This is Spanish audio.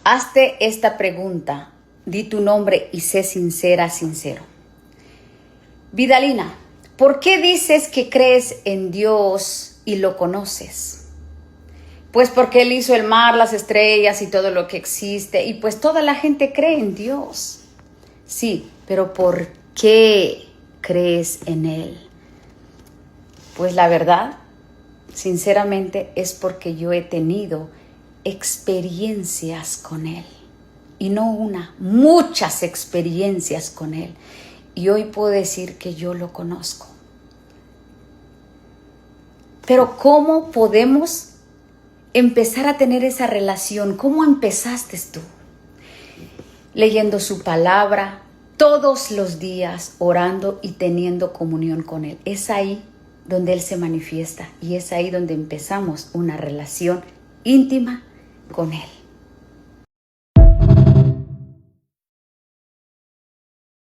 Hazte esta pregunta, di tu nombre y sé sincera, sincero. Vidalina, ¿por qué dices que crees en Dios y lo conoces? Pues porque Él hizo el mar, las estrellas y todo lo que existe, y pues toda la gente cree en Dios. Sí, pero ¿por qué crees en Él? Pues la verdad, sinceramente, es porque yo he tenido experiencias con Él. Y no una, muchas experiencias con Él. Y hoy puedo decir que yo lo conozco. Pero ¿cómo podemos empezar a tener esa relación? ¿Cómo empezaste tú? Leyendo su palabra todos los días, orando y teniendo comunión con Él. Es ahí donde Él se manifiesta y es ahí donde empezamos una relación íntima con Él.